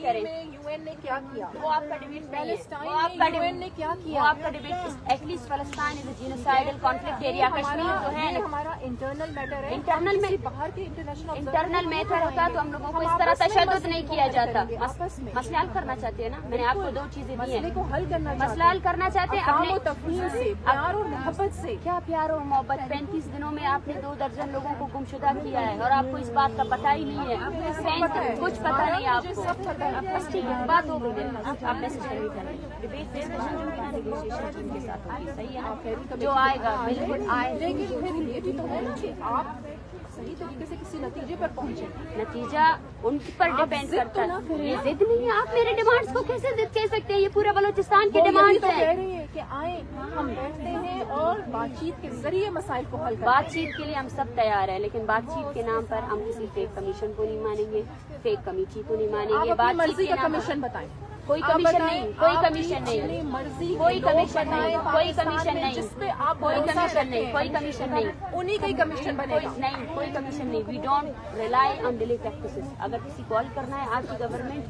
करें। यूएन ने क्या किया? वो आपका डिबेट नहीं है, वो आपका यूएन ने क्या किया? वो आपका डिबेट। एटलीस्ट फलस्तीन is a genocidal conflict area, Kashmir जो है हमारा इंटरनल मैटर है। इंटरनल में बाहर के इंटरनल मैटर होता तो हम लोगों को इस तरह तशद्दुद नहीं किया जाता। मसला हल करना चाहते हैं ना, मैंने आपको 2 चीजें दी है, मसला हल करना चाहते हैं अपने तफहीम से, प्यार और मोहब्बत से। क्या प्यार और मोहब्बत? 35 दिनों में आपने 2 दर्जन लोगों को गुमशुदा किया है और आपको इस बात का पता ही नहीं है, कुछ पता नहीं है आपको। बस ठीक है, बात हो गई, आप मैसेज करेंगे डिबेट डिस्कशन के साथ होगी, सही है, जो आएगा बिल्कुल आए। लेकिन फिर ये भी तो है ना कि आप सही तरीके से किसी नतीजे पर पहुंचे। नतीजा उन पर डिपेंड करता है। ये जिद नहीं है, आप मेरे डिमांड्स को कैसे जिद कह सकते हैं? ये पूरे बलोचिस्तान के डिमांड्स हैं। कह रही है कि आए हम बैठते हैं और बातचीत के जरिए मसाइल को हल। बातचीत के लिए हम सब तैयार हैं, लेकिन बातचीत के नाम पर हम किसी फेक कमीशन को नहीं मानेंगे, फेक कमेटी को नहीं मानेंगे। बातचीत का कमीशन बताएं। कोई कमीशन नहीं, कोई कमीशन नहीं, मर्जी, कोई कमीशन नहीं, कोई कमीशन नहीं, जिसपे आप कोई कमीशन नहीं, कोई कमीशन नहीं, उन्हीं का ही कमीशन बनेगा। नहीं, कोई कमीशन नहीं। We don't rely on delay practices. अगर किसी कॉल करना है, आपकी गवर्नमेंट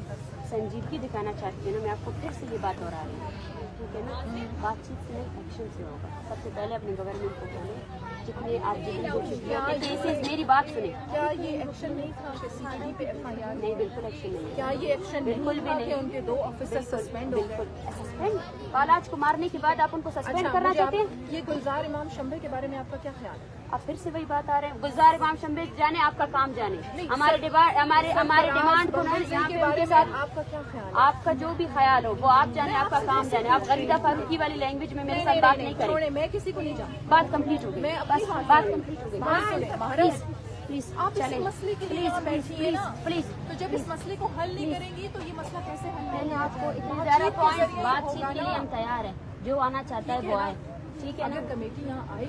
संजीदगी दिखाना चाहती है ना, मैं आपको फिर से ये बात दोहरा रही हूँ, ठीक है ना? बातचीत से नहीं, एक्शन से होगा। सबसे पहले अपने गवर्नमेंट को बोले जितने आप केसेस, मेरी बात सुने। क्या ये एक्शन नहीं था कि सीआईडी पे एफआईआर? नहीं, बिल्कुल एक्शन नहीं। क्या ये एक्शन बिल्कुल भी नहीं? उनके 2 ऑफिसर सस्पेंड हो गए। सस्पेंड? बालाज को मारने के बाद आप उनको सस्पेंड करना चाहते हैं? ये गुलजार इमाम शंबे के बारे में आपका क्या ख्याल है? आप फिर से वही बात आ रहे हैं। गुलजार इमाम शंबे जाने, आपका काम जाने। हमारे डिमांड को उनके साथ आपका क्या ख्याल है? आपका जो भी ख्याल हो वो आप जाने, आपका काम जाने। आप गरीदा फारूकी वाली लैंग्वेज में मेरे साथ बात नहीं करें। मैं किसी को नहीं जानती। बात कंप्लीट हो गई, बात कंप्लीट हो गई। प्लीज आप इस मसले के लिए बैठिए ना। प्लीज। तो जब इस मसले को हल नहीं करेंगी तो ये मसला कैसे हल? मैंने आपको इतने सारे पॉइंट, बातचीत के लिए हम तैयार हैं, जो आना चाहता है वो आए, ठीक है ना? अगर कमेटी यहाँ आए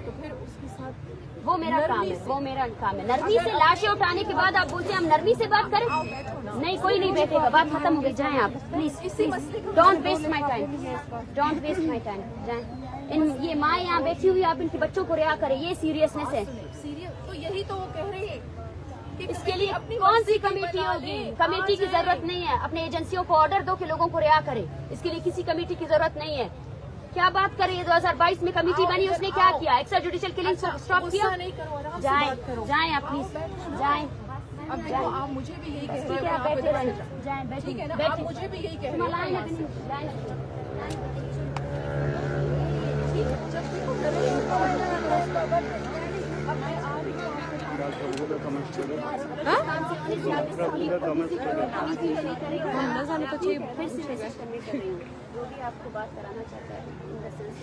तो फिर उसके साथ वो मेरा काम है, वो मेरा काम है। नरमी से लाशें उठाने के बाद आप बोलते हैं हम नरमी से बात करें? नहीं, कोई नहीं बैठेगा, बात खत्म हो गई। जाएं आप please, don't waste my time, don't waste my time, जाएं। ये माँ यहाँ बैठी हुई, आप इनके बच्चों को रिहा करें, ये सीरियसनेस है। तो यही तो वो कह रही है कि इसके लिए कौन सी कमेटी होगी? कमेटी की जरूरत नहीं है। अपने एजेंसियों को ऑर्डर दो कि लोगों को रिहा करें, इसके लिए किसी कमेटी की जरूरत नहीं है। क्या बात करें? 2022 में कमेटी बनी, उसने क्या किया? एक्स्ट्रा जुडिशियल किलिंग स्टॉप किया? जाएं आप प्लीज, जाएं। अब देखो, आप मुझे भी यही कह रहे हो, बैठे रहे, जाएं, बैठे, ठीक है ना? आप मुझे भी यही कह रहे हो। जो भी आपको बात कराना चाहता है इन द सेंस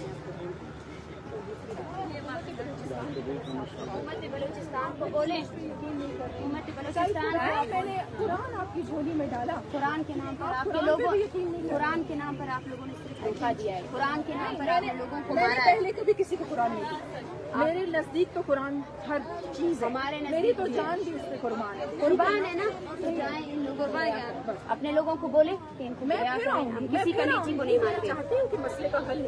हुकूमत बलूचिस्तान को बोले, हुकूमत बलूचिस्तान मैंने कुरान आपकी झोली में डाला। कुरान के नाम पर आपके लोगों, कुरान के नाम पर आप लोगों ने सिर्फ धोखा दिया है। कुरान के नाम पर आपने लोगों को मारा है। पहले कभी किसी को कुरान नहीं दिया। मेरे नजदीक तो कुरान हर चीज, हमारे मेरी तो जान भी उससे कुर्बान है। कुर्बान है ना, तो जाएं इन लोगों को, अपने लोगों को बोले कि इनको हम किसी कमेटी को नहीं मानते। चाहती हूँ कि मसले का हल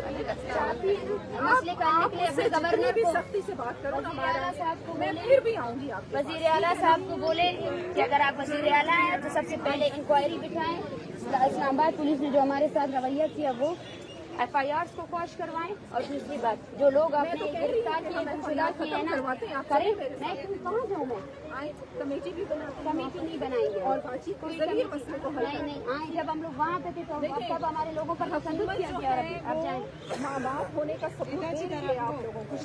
चाहती हूँ, मसले का हल के लिए अपने गवर्नर भी सख्ती से बात करो। वज़ीर आला साहब को मैं फिर भी आऊंगी। आप वज़ीर आला साहब को बोले कि अगर आप वज़ीर आला हैं तो सबसे पहले इंक्वायरी बिठाएं। इस्लामाबाद पुलिस ने जो हमारे साथ रवैया किया वो FIRs को क्वॉश करवाएं। और दूसरी बात, जो लोग आपने गिरफ्तार किए हैं ना, करें। मैं कहाँ जाऊँ? मैं कमेटी भी कमेटी नहीं बनाएंगे और बातचीत को नहीं आए। जब हम लोग वहाँ पे थे तो तब हमारे लोगों पर तशद्दुद किया गया। अब जाएं। माँ बाप होने का सबूत आप लोगों को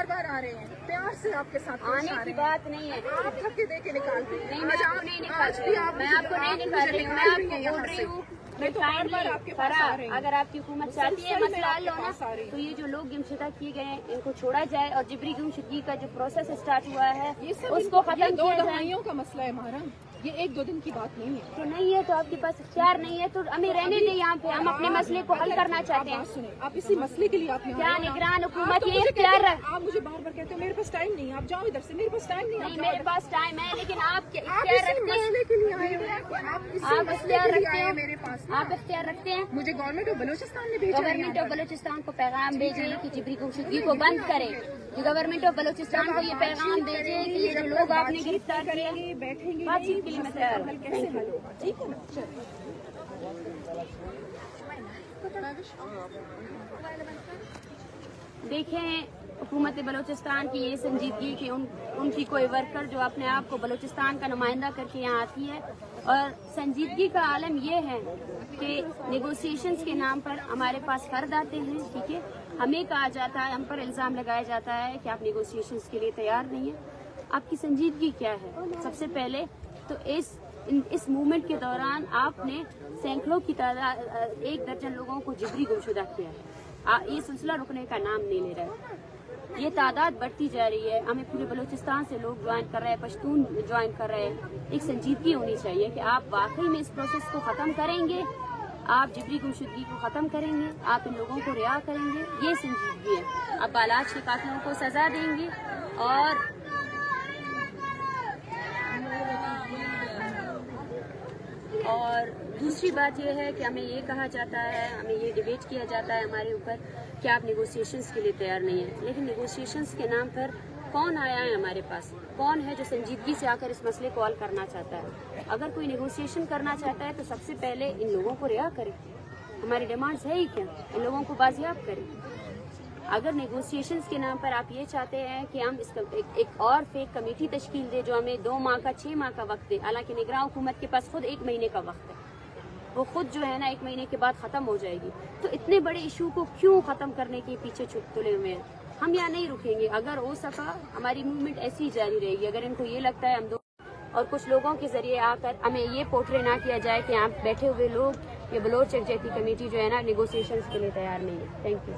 बार आ रहे हैं, प्यार से आपके साथ आने की बात नहीं है। आप धक्के दे के निकालते नहीं, मैं आपको नहीं निकाल रही हूँ, मैं आपको नहीं निकाल रही हूँ, मैं आपको बोल रही हूँ अगर आपकी हुकूमत चाहती है मसला हल होना तो ये जो लोग गुमशुदा किए गए हैं इनको छोड़ा जाए और जिबरी गुमशुदगी का जो प्रोसेस स्टार्ट हुआ है उसको खत्म किया जाए। का मसला है हमारा, ये 1-2 दिन की बात नहीं है। तो नहीं है तो आपके पास इख्तियार नहीं है तो हमें रहने दें यहाँ पे। हम अपने मसले को हल करना चाहते हैं। सुने, आप इसी मसले के लिए आप क्या निगरान हुकूमत ये इख्तियार है? आप मुझे बार बार कहते हो मेरे पास टाइम नहीं, आप जाओ इधर से, मेरे पास टाइम नहीं। मेरे पास टाइम है, लेकिन आप मसले के लिए आए हैं, आप इख्तियार रखते हैं मेरे पास आप इख्तियार रखते हैं। मुझे गवर्नमेंट ऑफ बलूचिस्तान ने भेजा। गवर्नमेंट ऑफ बलूचिस्तान को पैगाम भेजे कि जिबरी गुमशुदगी को बंद करे। गवर्नमेंट ऑफ बलूचिस्तान को ये पैगाम भेजे कि ये जो लोग आपने गिरफ्तार किए, बैठेंगे बातचीत के लिए मैं तैयार हूँ। ठीक है ना। देखें, हुकूमत बलूचिस्तान की ये संजीदगी कि उनकी कोई वर्कर जो अपने आप को बलूचिस्तान का नुमाइंदा करके यहाँ आती है, और संजीदगी का आलम ये है कि नेगोशिएशंस के नाम पर हमारे पास फर्द आते हैं, ठीक है, हमें कहा जाता है, हम पर इल्ज़ाम लगाया जाता है कि आप नेगोशिएशंस के लिए तैयार नहीं है। आपकी संजीदगी क्या है? सबसे पहले तो इस मूवमेंट के दौरान आपने सैकड़ों की तादाद 1 दर्जन लोगों को जिबरी गुमशुदा किया है। ये सिलसिला रुकने का नाम नहीं ले रहा है, ये तादाद बढ़ती जा रही है। हमें पूरे बलूचिस्तान से लोग ज्वाइन कर रहे हैं, पश्तून ज्वाइन कर रहे हैं। एक संजीदगी होनी चाहिए कि आप वाकई में इस प्रोसेस को ख़त्म करेंगे, आप जिबरी गुमशुदगी को ख़त्म करेंगे, आप इन लोगों को रिहा करेंगे, ये संजीदगी है। आप बालाच के कातिलों को सजा देंगे। और दूसरी बात यह है कि हमें ये कहा जाता है, हमें ये डिबेट किया जाता है हमारे ऊपर कि आप नेगोशिएशंस के लिए तैयार नहीं हैं। लेकिन नेगोशिएशंस के नाम पर कौन आया है हमारे पास? कौन है जो संजीदगी से आकर इस मसले को हल करना चाहता है? अगर कोई नेगोशिएशन करना चाहता है तो सबसे पहले इन लोगों को रिहा करें। हमारी डिमांड्स है ही क्या? इन लोगों को बाजियाब करें। अगर नेगोशिएशंस के नाम पर आप ये चाहते हैं कि हम इसका एक और फेक कमेटी तश्कील दे जो हमें 2 माह का 6 माह का वक्त दे, हालांकि निगरान हुकूमत के पास खुद 1 महीने का वक्त है, वो खुद जो है ना 1 महीने के बाद ख़त्म हो जाएगी, तो इतने बड़े इशू को क्यों ख़त्म करने के पीछे तुले हुए हैं? हम यहाँ नहीं रुकेंगे। अगर हो सका हमारी मूवमेंट ऐसी ही जारी रहेगी। अगर इनको ये लगता है हम दो और कुछ लोगों के जरिए आकर हमें ये पोर्ट्रे ना किया जाए कि यहाँ बैठे हुए लोग, ये बलोच यकजहती कमेटी जो है ना नेगोशिएशंस के लिए तैयार नहीं है। Thank you.